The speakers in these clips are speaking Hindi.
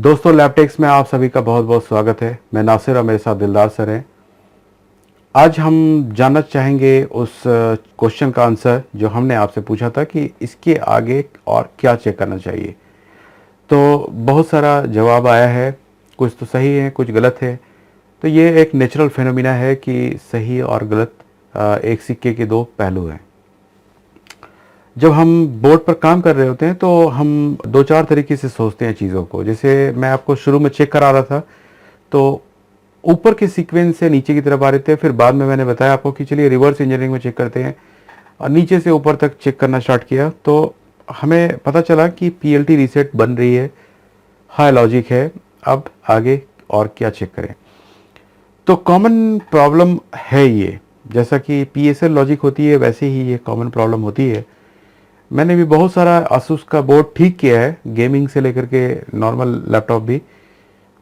दोस्तों, लैपटेक्स में आप सभी का बहुत बहुत स्वागत है। मैं नासिर और मेरे साथ दिलदार सर हैं। आज हम जानना चाहेंगे उस क्वेश्चन का आंसर जो हमने आपसे पूछा था कि इसके आगे और क्या चेक करना चाहिए। तो बहुत सारा जवाब आया है, कुछ तो सही है, कुछ गलत है। तो ये एक नेचुरल फिनोमिना है कि सही और गलत एक सिक्के के दो पहलू हैं। जब हम बोर्ड पर काम कर रहे होते हैं तो हम दो चार तरीके से सोचते हैं चीज़ों को। जैसे मैं आपको शुरू में चेक करा रहा था तो ऊपर के सीक्वेंस से नीचे की तरफ आ रहे थे, फिर बाद में मैंने बताया आपको कि चलिए रिवर्स इंजीनियरिंग में चेक करते हैं और नीचे से ऊपर तक चेक करना स्टार्ट किया तो हमें पता चला कि पीएलटी रीसेट बन रही है, हाई लॉजिक है। अब आगे और क्या चेक करें। तो कॉमन प्रॉब्लम है ये, जैसा कि पीएसएल लॉजिक होती है वैसे ही ये कॉमन प्रॉब्लम होती है। मैंने भी बहुत सारा आसूस का बोर्ड ठीक किया है, गेमिंग से लेकर के नॉर्मल लैपटॉप भी।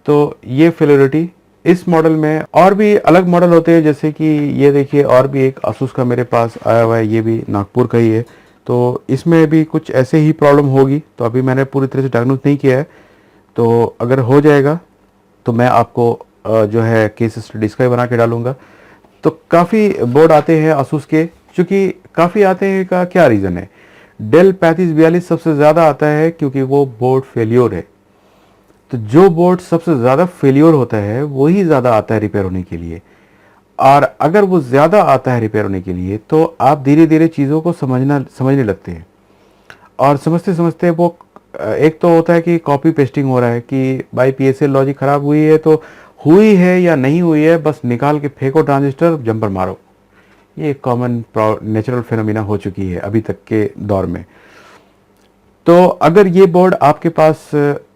तो ये फेलियरिटी इस मॉडल में, और भी अलग मॉडल होते हैं जैसे कि ये देखिए, और भी एक आसूस का मेरे पास आया हुआ है, ये भी नागपुर का ही है। तो इसमें भी कुछ ऐसे ही प्रॉब्लम होगी। तो अभी मैंने पूरी तरह से डायग्नोज नहीं किया है, तो अगर हो जाएगा तो मैं आपको जो है केस स्टडीज का ही बना के डालूंगा। तो काफ़ी बोर्ड आते हैं आसूस के, चूँकि काफ़ी आते हैं का क्या रीज़न है। डेल 3542 सबसे ज़्यादा आता है क्योंकि वो बोर्ड फेल्योर है। तो जो बोर्ड सबसे ज़्यादा फेल्योर होता है वही ज़्यादा आता है रिपेयर होने के लिए। और अगर वो ज़्यादा आता है रिपेयर होने के लिए तो आप धीरे धीरे चीज़ों को समझने लगते हैं। और समझते समझते वो एक तो होता है कि कॉपी पेस्टिंग हो रहा है कि भाई पीएसएल लॉजिक ख़राब हुई है तो हुई है या नहीं हुई है, बस निकाल के फेंको ट्रांजिस्टर, जंपर मारो। ये कॉमन नेचुरल फिनोमिना हो चुकी है अभी तक के दौर में। तो अगर ये बोर्ड आपके पास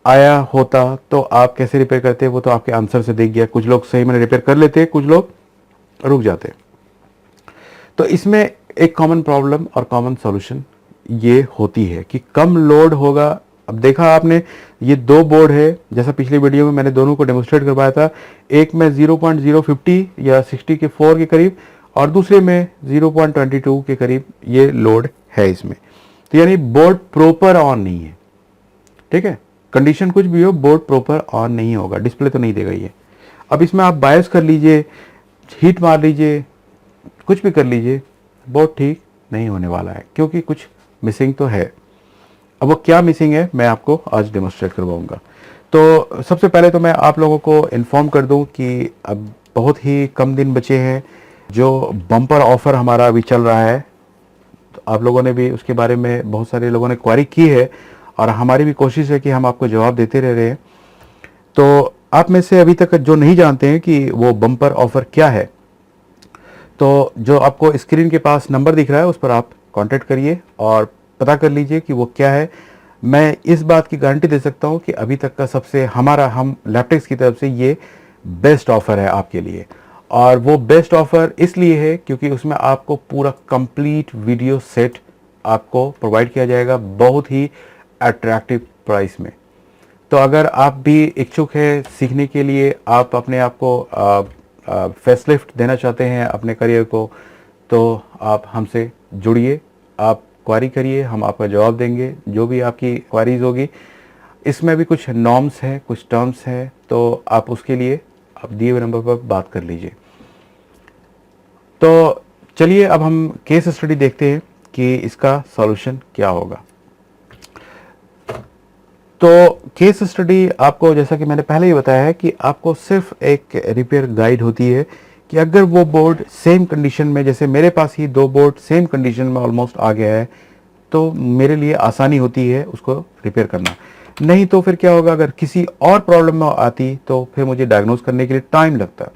आया होता तो आप कैसे रिपेयर करते, वो तो आपके आंसर से दिख गया। कुछ लोग सही में रिपेयर कर लेते, कुछ लोग रुक जाते। तो इसमें एक कॉमन प्रॉब्लम और कॉमन सॉल्यूशन ये होती है कि कम लोड होगा। अब देखा आपने, ये दो बोर्ड है, जैसा पिछली वीडियो में मैंने दोनों को डेमोस्ट्रेट करवाया था। एक में 0.050 या 60 के 4 के करीब, और दूसरे में 0.22 के करीब ये लोड है इसमें। तो यानी बोर्ड प्रॉपर ऑन नहीं है। ठीक है, कंडीशन कुछ भी हो, बोर्ड प्रॉपर ऑन नहीं होगा, डिस्प्ले तो नहीं देगा ये। अब इसमें आप बायस कर लीजिए, हीट मार लीजिए, कुछ भी कर लीजिए, बोर्ड ठीक नहीं होने वाला है क्योंकि कुछ मिसिंग तो है। अब वो क्या मिसिंग है मैं आपको आज डेमोस्ट्रेट करवाऊंगा। तो सबसे पहले तो मैं आप लोगों को इन्फॉर्म कर दूं कि अब बहुत ही कम दिन बचे हैं। जो बम्पर ऑफर हमारा अभी चल रहा है, तो आप लोगों ने भी उसके बारे में बहुत सारे लोगों ने क्वेरी की है और हमारी भी कोशिश है कि हम आपको जवाब देते रह रहे हैं। तो आप में से अभी तक जो नहीं जानते हैं कि वो बम्पर ऑफर क्या है, तो जो आपको स्क्रीन के पास नंबर दिख रहा है उस पर आप कांटेक्ट करिए और पता कर लीजिए कि वो क्या है। मैं इस बात की गारंटी दे सकता हूं कि अभी तक का सबसे हम लैपटेक्स की तरफ से ये बेस्ट ऑफर है आपके लिए। और वो बेस्ट ऑफर इसलिए है क्योंकि उसमें आपको पूरा कंप्लीट वीडियो सेट आपको प्रोवाइड किया जाएगा बहुत ही अट्रैक्टिव प्राइस में। तो अगर आप भी इच्छुक है सीखने के लिए, आप अपने आप को फेसलिफ्ट देना चाहते हैं अपने करियर को, तो आप हमसे जुड़िए, आप क्वारी करिए, हम आपका जवाब देंगे जो भी आपकी क्वारीज होगी। इसमें भी कुछ नॉर्म्स हैं, कुछ टर्म्स हैं, तो आप उसके लिए आप दिए हुए नंबर पर बात कर लीजिए। तो चलिए अब हम केस स्टडी देखते हैं कि इसका सॉल्यूशन क्या होगा। तो केस स्टडी आपको, जैसा कि मैंने पहले ही बताया है, कि आपको सिर्फ एक रिपेयर गाइड होती है कि अगर वो बोर्ड सेम कंडीशन में, जैसे मेरे पास ही दो बोर्ड सेम कंडीशन में ऑलमोस्ट आ गया है, तो मेरे लिए आसानी होती है उसको रिपेयर करना। नहीं तो फिर क्या होगा, अगर किसी और प्रॉब्लम में आती तो फिर मुझे डायग्नोज करने के लिए टाइम लगता।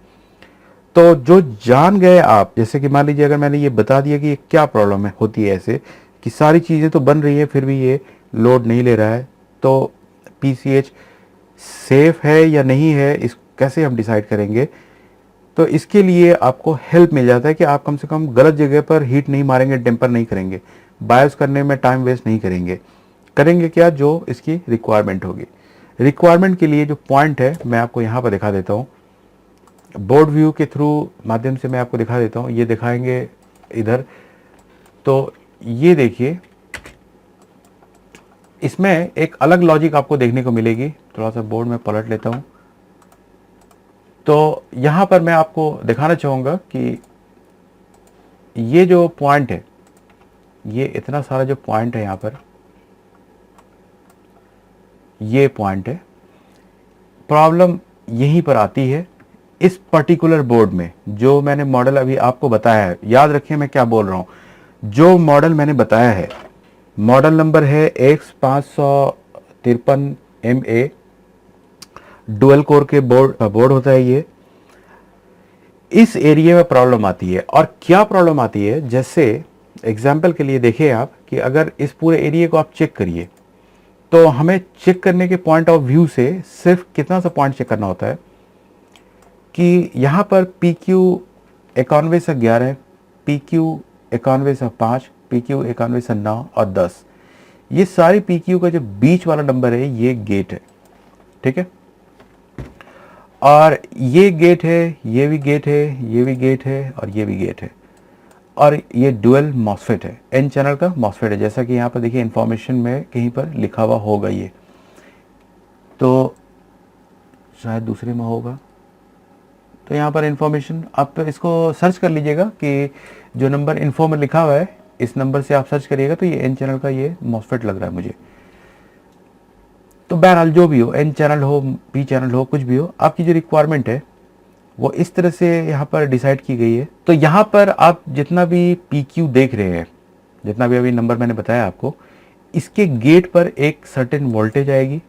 तो जो जान गए आप, जैसे कि मान लीजिए अगर मैंने ये बता दिया कि ये क्या प्रॉब्लम है, होती है ऐसे कि सारी चीज़ें तो बन रही है फिर भी ये लोड नहीं ले रहा है, तो पीसीएच सेफ है या नहीं है, इस कैसे हम डिसाइड करेंगे। तो इसके लिए आपको हेल्प मिल जाता है कि आप कम से कम गलत जगह पर हीट नहीं मारेंगे, टेम्पर नहीं करेंगे, बायोस करने में टाइम वेस्ट नहीं करेंगे। करेंगे क्या, जो इसकी रिक्वायरमेंट होगी। रिक्वायरमेंट के लिए जो पॉइंट है मैं आपको यहाँ पर दिखा देता हूँ, बोर्ड व्यू के थ्रू माध्यम से मैं आपको दिखा देता हूँ। ये दिखाएंगे इधर, तो ये देखिए, इसमें एक अलग लॉजिक आपको देखने को मिलेगी। थोड़ा सा बोर्ड में पलट लेता हूं। तो यहां पर मैं आपको दिखाना चाहूंगा कि ये जो पॉइंट है, ये इतना सारा जो पॉइंट है यहां पर, ये पॉइंट है, प्रॉब्लम यहीं पर आती है इस पर्टिकुलर बोर्ड में। जो मैंने मॉडल अभी आपको बताया है, याद रखिए मैं क्या बोल रहा हूं। जो मॉडल मैंने बताया है, मॉडल नंबर है X553MA, डुअल कोर के बोर्ड होता है ये। इस एरिया में प्रॉब्लम आती है। और क्या प्रॉब्लम आती है, जैसे एग्जाम्पल के लिए देखिए आप कि अगर इस पूरे एरिया को आप चेक करिए, तो हमें चेक करने के पॉइंट ऑफ व्यू से सिर्फ कितना सा पॉइंट चेक करना होता है कि यहाँ पर PQ 91/11, PQ 91/5, PQ 91/9 और 10, ये सारी PQ का जो बीच वाला नंबर है ये गेट है। ठीक है, और ये गेट है, ये भी गेट है, ये भी गेट है और ये भी गेट है। और ये डुअल मॉसफेट है, एन चैनल का मॉसफेट है, जैसा कि यहाँ पर देखिए इंफॉर्मेशन में कहीं पर लिखा हुआ होगा। ये तो शायद दूसरे में होगा। तो यहाँ पर इंफॉर्मेशन आप इसको सर्च कर लीजिएगा कि जो नंबर इन्फो में लिखा हुआ है, इस नंबर से आप सर्च करिएगा तो ये एन चैनल का ये मॉसफेट लग रहा है मुझे। तो बहरहाल जो भी हो, एन चैनल हो, पी चैनल हो, कुछ भी हो, आपकी जो रिक्वायरमेंट है वो इस तरह से यहाँ पर डिसाइड की गई है। तो यहाँ पर आप जितना भी PQ देख रहे हैं, जितना भी अभी नंबर मैंने बताया आपको, इसके गेट पर एक सर्टेन वोल्टेज आएगी।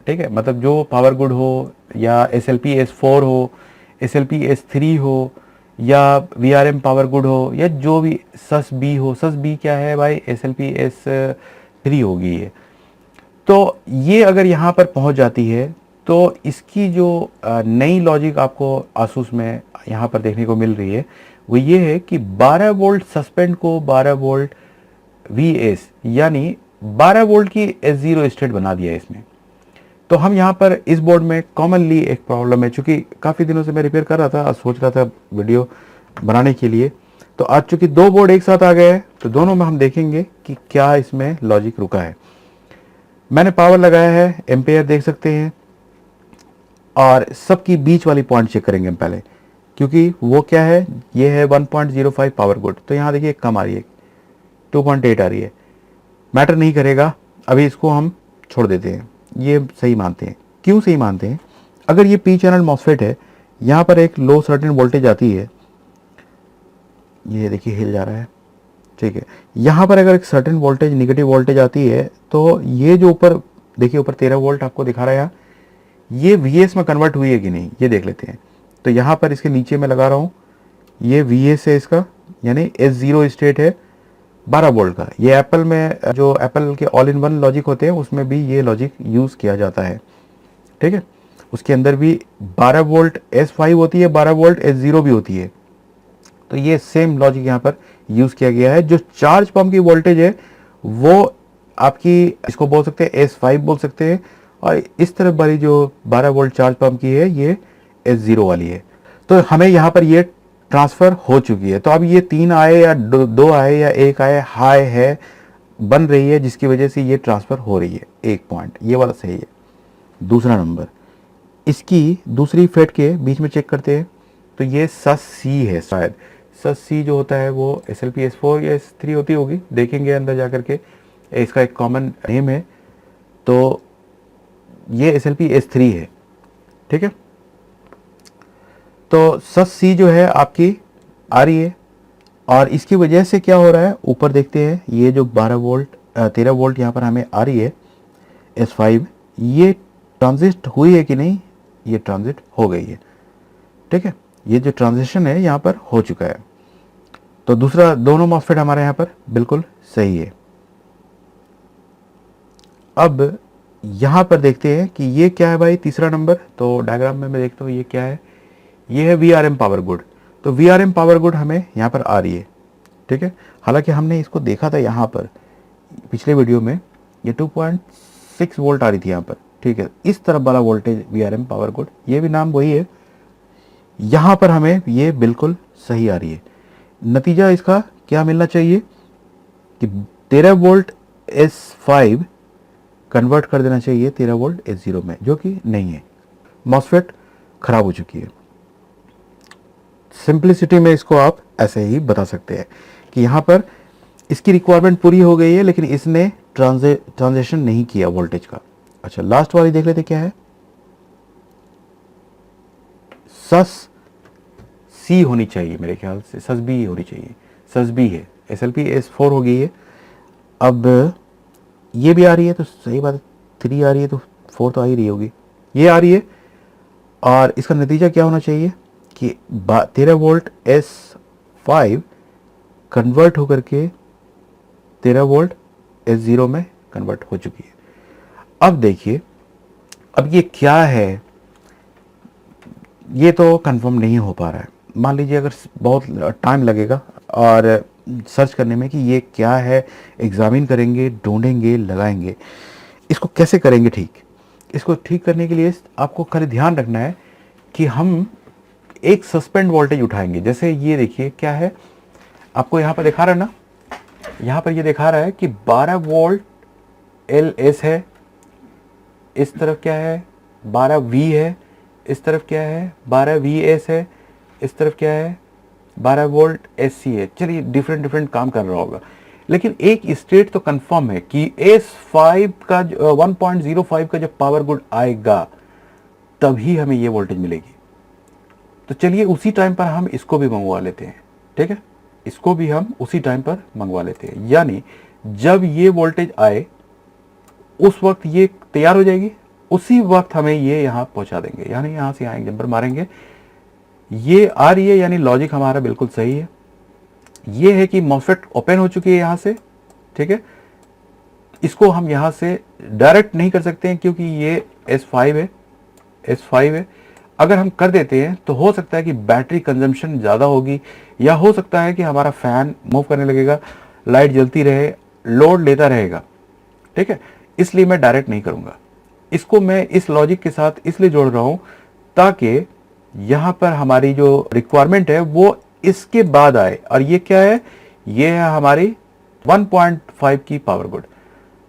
ठीक है, मतलब जो पावर गुड हो या SLP S4 हो, SLP S3 हो या VRM पावर गुड हो या जो भी सस बी हो। सस बी क्या है भाई, SLP S3 होगी ये। तो ये अगर यहाँ पर पहुँच जाती है तो इसकी जो नई लॉजिक आपको आसूस में यहाँ पर देखने को मिल रही है वो ये है कि 12 वोल्ट सस्पेंड को 12 वोल्ट VS यानी 12 वोल्ट की S0 स्टेट बना दिया है इसमें। तो हम यहाँ पर इस बोर्ड में कॉमनली एक प्रॉब्लम है, चूंकि काफ़ी दिनों से मैं रिपेयर कर रहा था, आज सोच रहा था वीडियो बनाने के लिए, तो आज चूंकि दो बोर्ड एक साथ आ गए हैं तो दोनों में हम देखेंगे कि क्या इसमें लॉजिक रुका है। मैंने पावर लगाया है, एम्पेयर देख सकते हैं, और सबकी बीच वाली पॉइंट चेक करेंगे हम पहले, क्योंकि वो क्या है, ये है 1.05 पावर गुड। तो यहाँ देखिए कम आ रही है, 2.8 आ रही है, मैटर नहीं करेगा, अभी इसको हम छोड़ देते हैं। ये सही मानते हैं। क्यों सही मानते हैं? अगर ये पी चैनल मॉसफेट है, यहाँ पर एक लो सर्टेन वोल्टेज आती है, ये देखिए हिल जा रहा है। ठीक है, यहाँ पर अगर एक सर्टेन वोल्टेज, निगेटिव वोल्टेज आती है, तो ये जो ऊपर देखिए, ऊपर 13 वोल्ट आपको दिखा रहा है, ये VS में कन्वर्ट हुई है कि नहीं ये देख लेते हैं। तो यहाँ पर इसके नीचे में लगा रहा हूँ, ये VS है इसका, यानी S0 स्टेट है 12 वोल्ट का। ये एप्पल में, जो एप्पल के ऑल इन वन लॉजिक होते हैं उसमें भी ये लॉजिक यूज़ किया जाता है। ठीक है, उसके अंदर भी 12 वोल्ट S5 होती है, 12 वोल्ट S0 भी होती है। तो ये सेम लॉजिक यहाँ पर यूज़ किया गया है। जो चार्ज पंप की वोल्टेज है वो आपकी, इसको बोल सकते हैं S5 बोल सकते हैं, और इस तरफ वाली जो 12 वोल्ट चार्ज पंप की है ये S0 वाली है। तो हमें यहाँ पर ये ट्रांसफ़र हो चुकी है। तो अब ये 3 आए या दो आए या एक आए, हाई है बन रही है, जिसकी वजह से ये ट्रांसफ़र हो रही है। एक पॉइंट ये वाला सही है। दूसरा नंबर, इसकी दूसरी फेट के बीच में चेक करते हैं, तो ये सस सी है शायद। सस सी जो होता है वो SLP S4 या S3 होती होगी, देखेंगे अंदर जा करके, इसका एक कॉमन नेम है। तो ये SLP S3 है। ठीक है, तो सस सी जो है आपकी आ रही है, और इसकी वजह से क्या हो रहा है ऊपर देखते हैं, ये जो 12 वोल्ट 13 वोल्ट यहाँ पर हमें आ रही है S5, ये ट्रांजिट हुई है कि नहीं, ये ट्रांजिट हो गई है। ठीक है, ये जो ट्रांजिशन है यहाँ पर हो चुका है। तो दूसरा, दोनों मॉसफेट हमारे यहाँ पर बिल्कुल सही है। अब यहाँ पर देखते हैं कि ये क्या है भाई, तीसरा नंबर। तो डायग्राम में मैं देखता हूँ ये क्या है, ये है VRM पावर गुड। तो VRM पावर गुड हमें यहाँ पर आ रही है। ठीक है, हालांकि हमने इसको देखा था यहाँ पर पिछले वीडियो में, ये 2.6 वोल्ट आ रही थी यहाँ पर। ठीक है, इस तरफ वाला वोल्टेज VRM पावर गुड, ये भी नाम वही है। यहाँ पर हमें ये बिल्कुल सही आ रही है। नतीजा इसका क्या मिलना चाहिए कि 13 वोल्ट S5 कन्वर्ट कर देना चाहिए 13 वोल्ट S0 में, जो कि नहीं है। मॉसफेट खराब हो चुकी है। सिंप्लिसिटी में इसको आप ऐसे ही बता सकते हैं कि यहाँ पर इसकी रिक्वायरमेंट पूरी हो गई है, लेकिन इसने ट्रांजेक्शन नहीं किया वोल्टेज का। अच्छा, लास्ट वाली देख लेते क्या है। सस सी होनी चाहिए, मेरे ख्याल से सस बी होनी चाहिए। सस बी है, SLP S4 हो गई है। अब ये भी आ रही है तो सही बात है, 3 आ रही है तो 4 तो आ ही रही होगी, ये आ रही है। और इसका नतीजा क्या होना चाहिए कि 13 वोल्ट S5 कन्वर्ट होकर के 13 वोल्ट S0 में कन्वर्ट हो चुकी है। अब देखिए, अब ये क्या है, ये तो कंफर्म नहीं हो पा रहा है। मान लीजिए अगर बहुत टाइम लगेगा और सर्च करने में कि ये क्या है, एग्जामिन करेंगे, ढूंढेंगे, लगाएंगे, इसको कैसे करेंगे ठीक। इसको ठीक करने के लिए आपको खाली ध्यान रखना है कि हम एक सस्पेंड वोल्टेज उठाएंगे। जैसे ये देखिए क्या है, आपको यहाँ पर दिखा रहा है ना, यहाँ पर ये दिखा रहा है कि 12 वोल्ट LS है, इस तरफ क्या है 12 V है, इस तरफ क्या है 12 VS है, इस तरफ क्या है 12 वोल्ट SC है। चलिए डिफरेंट काम कर रहा होगा, लेकिन एक स्टेट तो कंफर्म है कि S5 का 1.05 का जब पावर गुड आएगा तभी हमें ये वोल्टेज मिलेगी। तो चलिए उसी टाइम पर हम इसको भी मंगवा लेते हैं, ठीक है, इसको भी हम उसी टाइम पर मंगवा लेते हैं। यानी जब ये वोल्टेज आए उस वक्त ये तैयार हो जाएगी, उसी वक्त हमें ये यहाँ पहुंचा देंगे। यानी यहाँ से यहाँ एक जंपर मारेंगे, ये आ रही है, यानी लॉजिक हमारा बिल्कुल सही है। ये है कि मॉसफेट ओपन हो चुकी है यहाँ से, ठीक है। इसको हम यहाँ से डायरेक्ट नहीं कर सकते हैं क्योंकि ये S5 है। अगर हम कर देते हैं तो हो सकता है कि बैटरी कंजम्पशन ज़्यादा होगी, या हो सकता है कि हमारा फैन मूव करने लगेगा, लाइट जलती रहे, लोड लेता रहेगा, ठीक है। इसलिए मैं डायरेक्ट नहीं करूँगा। इसको मैं इस लॉजिक के साथ इसलिए जोड़ रहा हूँ ताकि यहाँ पर हमारी जो रिक्वायरमेंट है वो इसके बाद आए। और ये क्या है, ये है हमारी 1.5 की पावर गुड।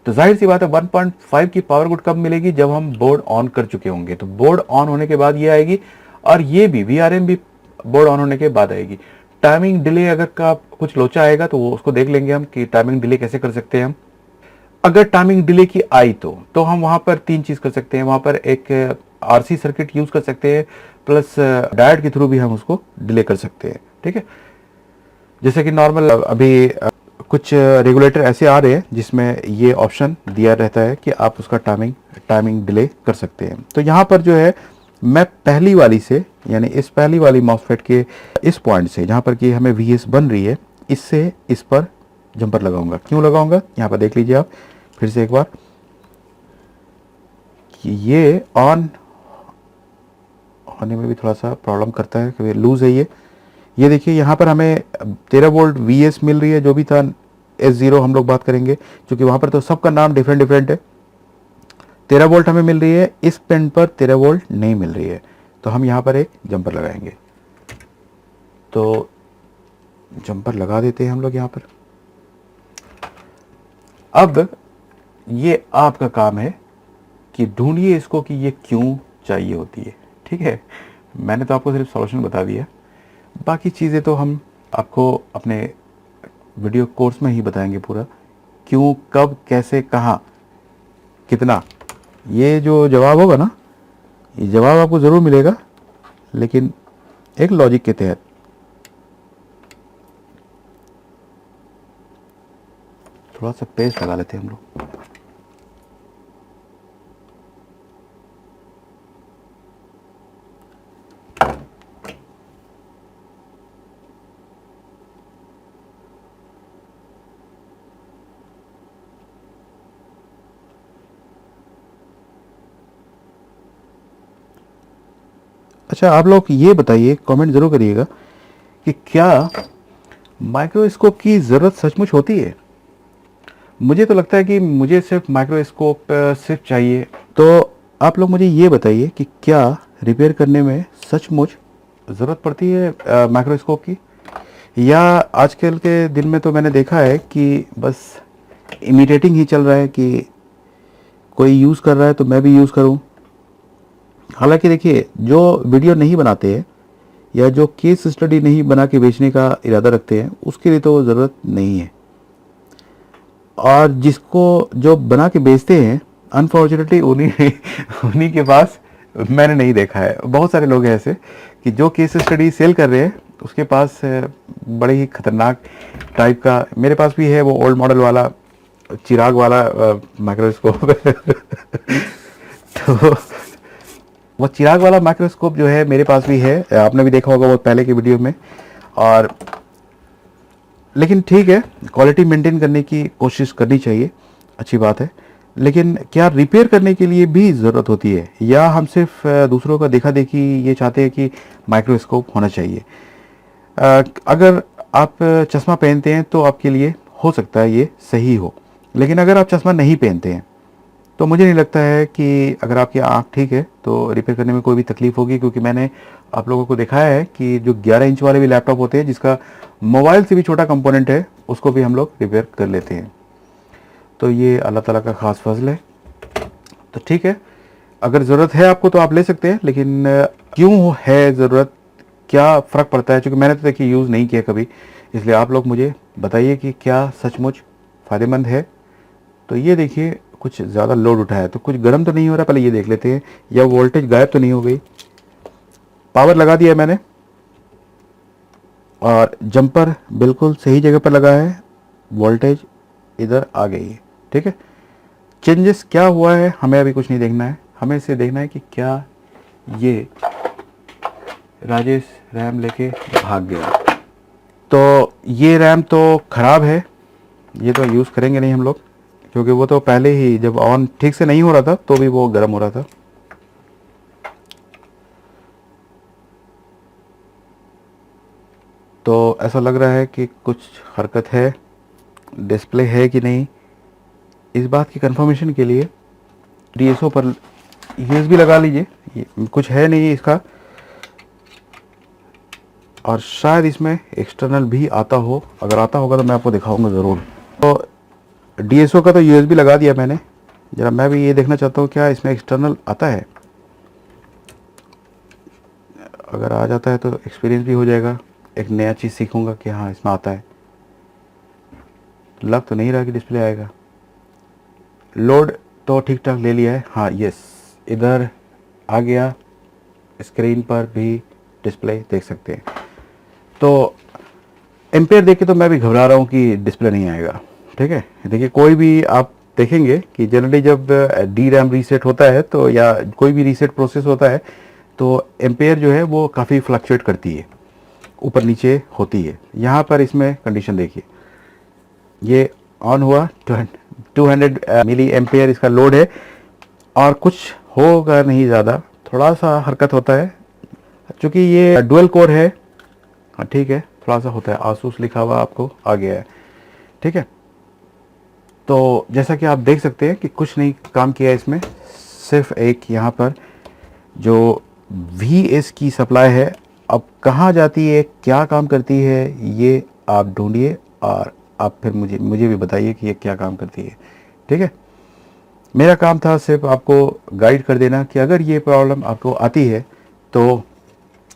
तो जाहिर सी बात है 1.5 की पावर गुड कब मिलेगी, जब हम बोर्ड ऑन कर चुके होंगे। तो बोर्ड ऑन होने के बाद ये आएगी, और ये भी VRM भी बोर्ड ऑन होने के बाद आएगी। टाइमिंग डिले अगर का कुछ लोचा आएगा तो वो उसको देख लेंगे हम कि टाइमिंग डिले कैसे कर सकते हैं हम। अगर टाइमिंग डिले की आई तो हम वहां पर 3 चीज कर सकते हैं। वहां पर एक RC सर्किट यूज कर सकते हैं, प्लस डायोड के थ्रू भी हम उसको डिले कर सकते हैं, ठीक है। जैसे कि नॉर्मल अभी कुछ रेगुलेटर ऐसे आ रहे हैं जिसमें ये ऑप्शन दिया रहता है कि आप उसका टाइमिंग डिले कर सकते हैं। तो यहाँ पर जो है मैं पहली वाली से, यानी इस पहली वाली मॉसफेट के इस पॉइंट से जहाँ पर कि हमें VS बन रही है, इससे इस पर जंपर लगाऊंगा। क्यों लगाऊंगा, यहाँ पर देख लीजिए आप फिर से एक बार कि ये ऑन होने में भी थोड़ा सा प्रॉब्लम करता है, कि लूज है ये देखिए यहाँ पर हमें 13 वोल्ट VS मिल रही है, जो भी था S0 हम लोग बात करेंगे, क्योंकि वहाँ पर तो सबका नाम डिफरेंट है। 13 वोल्ट हमें मिल रही है, इस पेन पर 13 वोल्ट नहीं मिल रही है, तो हम यहाँ पर एक जंपर लगाएंगे। तो जंपर लगा देते हैं हम लोग यहाँ पर। अब ये आपका काम है कि ढूंढिए इसको कि ये क्यों चाहिए होती है, ठीक है। मैंने तो आपको सिर्फ सॉल्यूशन बता दिया, बाकी चीज़ें तो हम आपको अपने वीडियो कोर्स में ही बताएंगे पूरा, क्यों, कब, कैसे, कहाँ, कितना। ये जो जवाब होगा ना, ये जवाब आपको ज़रूर मिलेगा, लेकिन एक लॉजिक के तहत। थोड़ा सा पेस्ट लगा लेते हैं हम लोग। अच्छा, आप लोग ये बताइए, कमेंट ज़रूर करिएगा कि क्या माइक्रोस्कोप की ज़रूरत सचमुच होती है। मुझे तो लगता है कि मुझे सिर्फ माइक्रोस्कोप सिर्फ चाहिए। तो आप लोग मुझे ये बताइए कि क्या रिपेयर करने में सचमुच ज़रूरत पड़ती है माइक्रोस्कोप की, या आजकल के दिन में तो मैंने देखा है कि बस इमिटेटिंग ही चल रहा है कि कोई यूज़ कर रहा है तो मैं भी यूज़ करूं। हालांकि देखिए, जो वीडियो नहीं बनाते हैं या जो केस स्टडी नहीं बना के बेचने का इरादा रखते हैं, उसके लिए तो ज़रूरत नहीं है। और जिसको जो बना के बेचते हैं, अनफॉर्चुनेटली उन्हीं उन्हीं के पास मैंने नहीं देखा है। बहुत सारे लोग हैं ऐसे कि जो केस स्टडी सेल कर रहे हैं, उसके पास बड़े ही खतरनाक टाइप का, मेरे पास भी है वो ओल्ड मॉडल वाला चिराग वाला माइक्रोस्कोप तो वो चिराग वाला माइक्रोस्कोप जो है मेरे पास भी है, आपने भी देखा होगा बहुत पहले के वीडियो में। और लेकिन ठीक है, क्वालिटी मेंटेन करने की कोशिश करनी चाहिए, अच्छी बात है। लेकिन क्या रिपेयर करने के लिए भी ज़रूरत होती है, या हम सिर्फ दूसरों का देखा देखी ये चाहते हैं कि माइक्रोस्कोप होना चाहिए? अगर आप चश्मा पहनते हैं तो आपके लिए हो सकता है ये सही हो, लेकिन अगर आप चश्मा नहीं पहनते हैं तो मुझे नहीं लगता है कि अगर आपकी आँख ठीक है तो रिपेयर करने में कोई भी तकलीफ होगी। क्योंकि मैंने आप लोगों को दिखाया है कि जो 11 इंच वाले भी लैपटॉप होते हैं, जिसका मोबाइल से भी छोटा कंपोनेंट है, उसको भी हम लोग रिपेयर कर लेते हैं। तो ये अल्लाह ताला का ख़ास फजल है। तो ठीक है, अगर ज़रूरत है आपको तो आप ले सकते हैं, लेकिन क्यों है ज़रूरत, क्या फ़र्क पड़ता है? क्योंकि मैंने तो देखिए यूज़ नहीं किया कभी, इसलिए आप लोग मुझे बताइए कि क्या सचमुच फ़ायदेमंद है। तो ये देखिए कुछ ज़्यादा लोड उठाया है, तो कुछ गर्म तो नहीं हो रहा, पहले ये देख लेते हैं, या वोल्टेज गायब तो नहीं हो गई। पावर लगा दिया है मैंने और जंपर बिल्कुल सही जगह पर लगा है, वोल्टेज इधर आ गई है। ठीक है, चेंजेस क्या हुआ है हमें अभी कुछ नहीं देखना है, हमें इसे देखना है कि क्या ये राजेश रैम लेके भाग गया। तो ये रैम तो ख़राब है, ये तो यूज़ करेंगे नहीं हम लोग, क्योंकि वो तो पहले ही जब ऑन ठीक से नहीं हो रहा था तो भी वो गर्म हो रहा था। तो ऐसा लग रहा है कि कुछ हरकत है, डिस्प्ले है कि नहीं, इस बात की कंफर्मेशन के लिए डीएसओ पर यूएसबी लगा लीजिए। कुछ है नहीं इसका, और शायद इसमें एक्सटर्नल भी आता हो, अगर आता होगा तो मैं आपको दिखाऊंगा ज़रूर। तो डीएसओ का तो यूएसबी लगा दिया मैंने, ज़रा मैं भी ये देखना चाहता हूँ क्या इसमें एक्सटर्नल आता है। अगर आ जाता है तो एक्सपीरियंस भी हो जाएगा, एक नया चीज़ सीखूंगा कि हाँ इसमें आता है। लग तो नहीं रहा कि डिस्प्ले आएगा। लोड तो ठीक ठाक ले लिया है, हाँ यस, इधर आ गया, स्क्रीन पर भी डिस्प्ले देख सकते हैं। तो एम्पेयर देख के तो मैं भी घबरा रहा हूँ कि डिस्प्ले नहीं आएगा। ठीक है, देखिए कोई भी आप देखेंगे कि जनरली जब डी रैम रीसेट होता है तो, या कोई भी रीसेट प्रोसेस होता है, तो एम्पेयर जो है वो काफ़ी फ्लक्चुएट करती है, ऊपर नीचे होती है। यहाँ पर इसमें कंडीशन देखिए, ये ऑन हुआ, 200 मिली एम्पेयर इसका लोड है, और कुछ होगा नहीं ज़्यादा, थोड़ा सा हरकत होता है, क्योंकि ये डुअल कोर है। हाँ ठीक है, थोड़ा सा होता है, आसूस लिखा हुआ आपको आ गया है। ठीक है, तो जैसा कि आप देख सकते हैं कि कुछ नहीं काम किया इसमें, सिर्फ एक यहाँ पर जो VS की सप्लाई है, अब कहाँ जाती है, क्या काम करती है, ये आप ढूंढिए और आप फिर मुझे भी बताइए कि ये क्या काम करती है। ठीक है, मेरा काम था सिर्फ आपको गाइड कर देना कि अगर ये प्रॉब्लम आपको आती है तो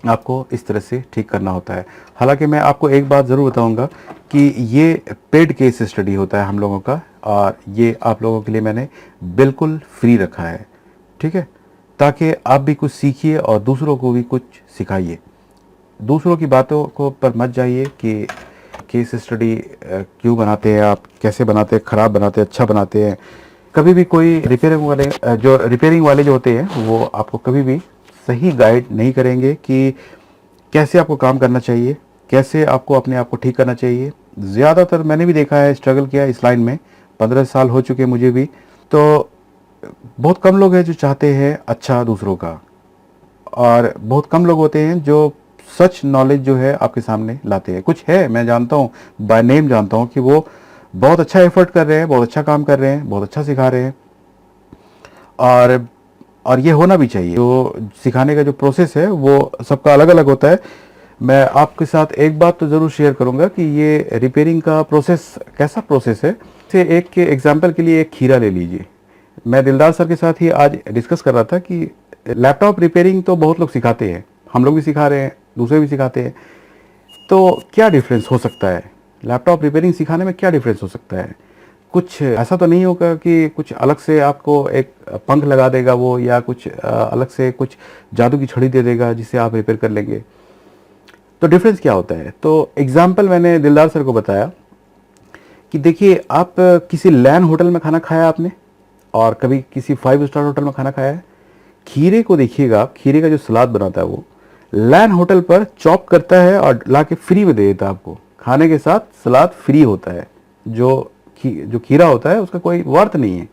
आपको इस तरह से ठीक करना होता है। हालांकि मैं आपको एक बात ज़रूर बताऊंगा कि ये पेड केस स्टडी होता है हम लोगों का, और ये आप लोगों के लिए मैंने बिल्कुल फ्री रखा है। ठीक है, ताकि आप भी कुछ सीखिए और दूसरों को भी कुछ सिखाइए। दूसरों की बातों को पर मत जाइए कि केस स्टडी क्यों बनाते हैं आप, कैसे बनाते हैं, ख़राब बनाते हैं, अच्छा बनाते हैं। कभी भी कोई रिपेयरिंग वाले जो होते हैं वो आपको कभी भी सही गाइड नहीं करेंगे कि कैसे आपको काम करना चाहिए, कैसे आपको अपने आप को ठीक करना चाहिए। ज़्यादातर मैंने भी देखा है, स्ट्रगल किया इस लाइन में, 15 साल हो चुके मुझे भी। तो बहुत कम लोग हैं जो चाहते हैं अच्छा दूसरों का, और बहुत कम लोग होते हैं जो सच नॉलेज जो है आपके सामने लाते हैं। कुछ है, मैं जानता हूँ, बाय नेम जानता हूँ कि वो बहुत अच्छा एफर्ट कर रहे हैं, बहुत अच्छा काम कर रहे हैं, बहुत अच्छा सिखा रहे हैं, और ये होना भी चाहिए। जो सिखाने का जो प्रोसेस है वो सबका अलग अलग होता है। मैं आपके साथ एक बात तो ज़रूर शेयर करूंगा कि ये रिपेयरिंग का प्रोसेस कैसा प्रोसेस है। से एक के एग्जांपल के लिए एक खीरा ले लीजिए। मैं दिलदार सर के साथ ही आज डिस्कस कर रहा था कि लैपटॉप रिपेयरिंग तो बहुत लोग सिखाते हैं, हम लोग भी सिखा रहे हैं, दूसरे भी सिखाते हैं, तो क्या डिफरेंस हो सकता है लैपटॉप रिपेयरिंग सिखाने में? क्या डिफरेंस हो सकता है? कुछ ऐसा तो नहीं होगा कि कुछ अलग से आपको एक पंख लगा देगा वो, या कुछ अलग से कुछ जादू की छड़ी दे देगा जिससे आप रिपेयर कर लेंगे? तो डिफरेंस क्या होता है? तो एग्जाम्पल मैंने दिलदार सर को बताया कि देखिए, आप किसी लैन होटल में खाना खाया आपने, और कभी किसी 5 स्टार होटल में खाना खाया है? खीरे को देखिएगा, खीरे का जो सलाद बनाता है वो लैन होटल पर चॉप करता है और ला के फ्री में दे देता है आपको, खाने के साथ सलाद फ्री होता है। जो खीरा होता है उसका कोई वर्थ नहीं है,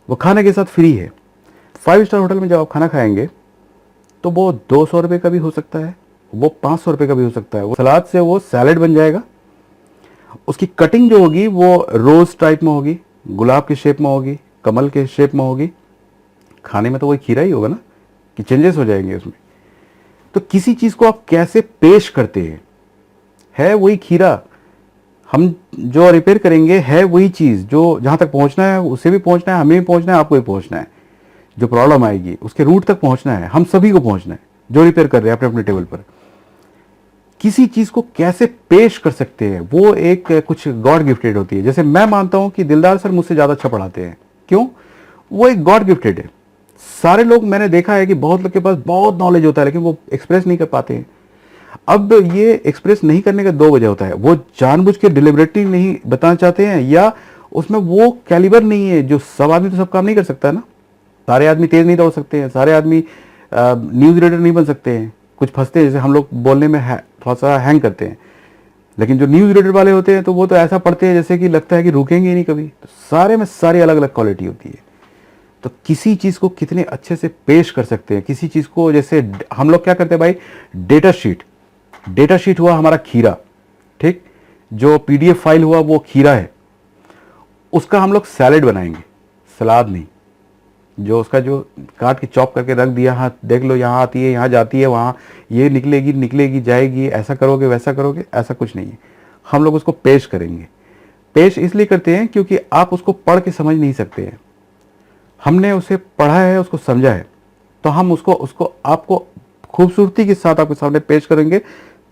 वो खाने के साथ फ्री है। 5 स्टार होटल में जब आप खाना खाएंगे तो वो 200 रुपये का भी हो सकता है, वो 500 रुपये का भी हो सकता है। वो सलाद से वो सैलेड बन जाएगा, उसकी कटिंग जो होगी वो रोज टाइप में होगी, गुलाब के शेप में होगी, कमल के शेप में होगी। खाने में तो वही खीरा ही होगा ना, कि चेंजेस हो जाएंगे उसमें। तो किसी चीज को आप कैसे पेश करते हैं, है वही खीरा। हम जो रिपेयर करेंगे है वही चीज, जो जहां तक पहुंचना है उसे भी पहुंचना है, हमें भी पहुंचना है, आपको भी पहुंचना है। जो प्रॉब्लम आएगी उसके रूट तक पहुंचना है, हम सभी को पहुंचना है जो रिपेयर कर रहे हैं अपने अपने टेबल पर। किसी चीज को कैसे पेश कर सकते हैं वो एक कुछ गॉड गिफ्टेड होती है। जैसे मैं मानता हूं कि दिलदार सर मुझसे ज्यादा अच्छा पढ़ाते हैं, क्यों? वो एक गॉड गिफ्टेड है। सारे लोग, मैंने देखा है कि बहुत लोग के पास बहुत नॉलेज होता है लेकिन वो एक्सप्रेस नहीं कर पाते हैं। अब ये एक्सप्रेस नहीं करने का 2 वजह होता है, वो जानबूझ के डिलिबरेटली नहीं बताना चाहते हैं, या उसमें वो कैलिबर नहीं है। जो सब आदमी तो सब काम नहीं कर सकता है ना, सारे आदमी तेज नहीं दौड़ सकते हैं, सारे आदमी न्यूज रीडर नहीं बन सकते हैं। कुछ फंसते हैं, जैसे हम लोग बोलने में थोड़ा सा हैंग करते हैं, लेकिन जो न्यूज रीडर वाले होते हैं तो वो तो ऐसा पढ़ते हैं जैसे कि लगता है कि रुकेंगे ही नहीं कभी। तो सारे में सारी अलग अलग क्वालिटी होती है। तो किसी चीज को कितने अच्छे से पेश कर सकते हैं, किसी चीज को, जैसे हम लोग क्या करते हैं भाई, डेटा शीट हुआ हमारा खीरा, ठीक? जो पीडीएफ फाइल हुआ वो खीरा है, उसका हम लोग सैलेड बनाएंगे, सलाद नहीं। जो उसका जो काट के चॉप करके रख दिया, हाँ देख लो यहाँ आती है, यहाँ जाती है, वहाँ ये निकलेगी जाएगी, ऐसा करोगे वैसा करोगे, ऐसा कुछ नहीं है। हम लोग उसको पेश करेंगे। पेश इसलिए करते हैं क्योंकि आप उसको पढ़ के समझ नहीं सकते हैं, हमने उसे पढ़ा है, उसको समझा है, तो हम उसको आपको खूबसूरती के साथ आपके सामने पेश करेंगे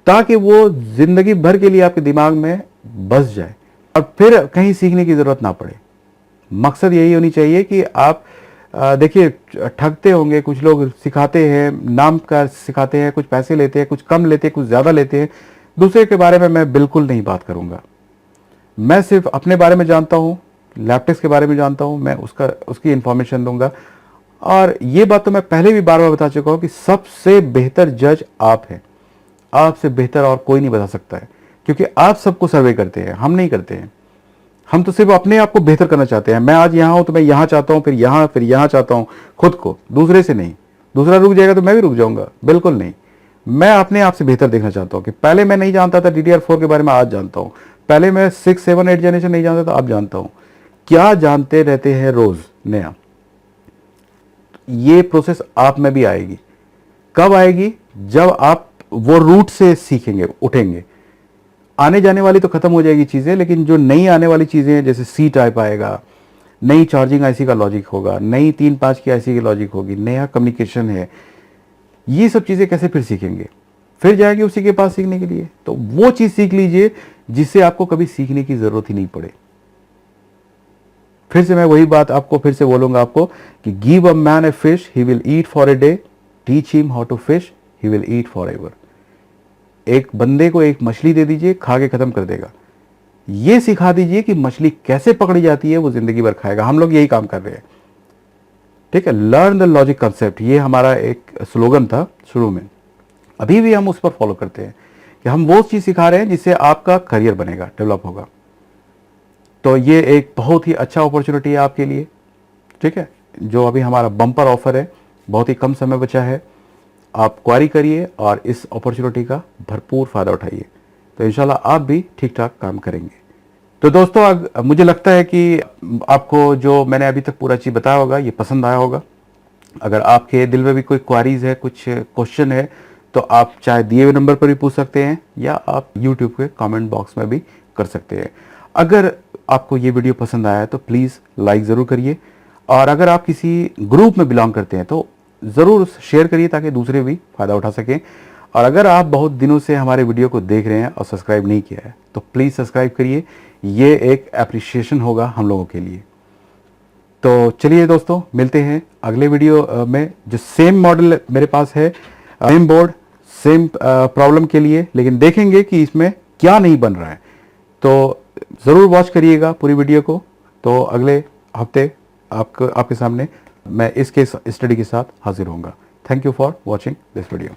ताकि वो जिंदगी भर के लिए आपके दिमाग में बस जाए और फिर कहीं सीखने की जरूरत ना पड़े। मकसद यही होनी चाहिए कि आप देखिए, ठगते होंगे कुछ लोग, सिखाते हैं, नाम का सिखाते हैं, कुछ पैसे लेते हैं, कुछ कम लेते हैं, कुछ ज़्यादा लेते हैं। दूसरे के बारे में मैं बिल्कुल नहीं बात करूंगा। मैं सिर्फ अपने बारे में जानता हूँ, लैपटॉप्स के बारे में जानता हूँ, मैं उसकी इंफॉर्मेशन दूंगा। और ये बात तो मैं पहले भी बार बार बता चुका हूँ कि सबसे बेहतर जज आप हैं, आपसे बेहतर और कोई नहीं बता सकता है, क्योंकि आप सबको सर्वे करते हैं, हम नहीं करते हैं। हम तो सिर्फ अपने आप को बेहतर करना चाहते हैं। मैं आज यहाँ हूं तो मैं यहाँ चाहता हूँ, फिर यहाँ चाहता हूँ, खुद को, दूसरे से नहीं। दूसरा रुक जाएगा तो मैं भी रुक जाऊंगा, बिल्कुल नहीं। मैं अपने आप से बेहतर देखना चाहता हूँ कि पहले मैं नहीं जानता था DDR4 के बारे में, आज जानता हूँ। पहले मैं 6, 7, 8 जनरेशन नहीं जानता था, अब जानता हूँ। क्या जानते रहते हैं रोज नया। ये प्रोसेस आप में भी आएगी। कब आएगी? जब आप वो रूट से सीखेंगे, उठेंगे। आने जाने वाली तो खत्म हो जाएगी चीजें, लेकिन जो नई आने वाली चीजें हैं, जैसे C टाइप आएगा, नई चार्जिंग IC का लॉजिक होगा, नई 3-5 की IC की लॉजिक होगी, नया कम्युनिकेशन है, ये सब चीजें कैसे फिर सीखेंगे? फिर जाएंगे उसी के पास सीखने के लिए। तो वो चीज सीख लीजिए जिससे आपको कभी सीखने की जरूरत ही नहीं पड़े। फिर से मैं वही बात आपको फिर से बोलूंगा आपको कि give a man a fish, he will eat for a day, teach him how to fish, he will eat forever. एक बंदे को एक मछली दे दीजिए, खा के खत्म कर देगा। ये सिखा दीजिए कि मछली कैसे पकड़ी जाती है, वो जिंदगी भर खाएगा। हम लोग यही काम कर रहे हैं, ठीक है। लर्न द लॉजिक कंसेप्ट, ये हमारा एक स्लोगन था शुरू में, अभी भी हम उस पर फॉलो करते हैं कि हम वो चीज सिखा रहे हैं जिससे आपका करियर बनेगा, डेवलप होगा। तो ये एक बहुत ही अच्छा अपॉर्चुनिटी है आपके लिए, ठीक है। जो अभी हमारा बम्पर ऑफर है, बहुत ही कम समय बचा है, आप क्वारी करिए और इस अपॉर्चुनिटी का भरपूर फायदा उठाइए। तो इंशाल्लाह आप भी ठीक ठाक काम करेंगे। तो दोस्तों, मुझे लगता है कि आपको जो मैंने अभी तक पूरा चीज़ बताया होगा ये पसंद आया होगा। अगर आपके दिल में भी कोई क्वारीज है, कुछ क्वेश्चन है, तो आप चाहे दिए हुए नंबर पर भी पूछ सकते हैं या आप यूट्यूब के कमेंट बॉक्स में भी कर सकते हैं। अगर आपको ये वीडियो पसंद आया है तो प्लीज़ लाइक ज़रूर करिए और अगर आप किसी ग्रुप में बिलोंग करते हैं तो ज़रूर शेयर करिए ताकि दूसरे भी फ़ायदा उठा सकें। और अगर आप बहुत दिनों से हमारे वीडियो को देख रहे हैं और सब्सक्राइब नहीं किया है तो प्लीज़ सब्सक्राइब करिए, ये एक एप्रिसिएशन होगा हम लोगों के लिए। तो चलिए दोस्तों, मिलते हैं अगले वीडियो में। जो सेम मॉडल मेरे पास है, सेम बोर्ड, सेम प्रॉब्लम के लिए, लेकिन देखेंगे कि इसमें क्या नहीं बन रहा है। तो ज़रूर वॉच करिएगा पूरी वीडियो को। तो अगले हफ्ते आपके सामने मैं इसके स्टडी के साथ हाजिर होऊंगा। Thank you for watching this video.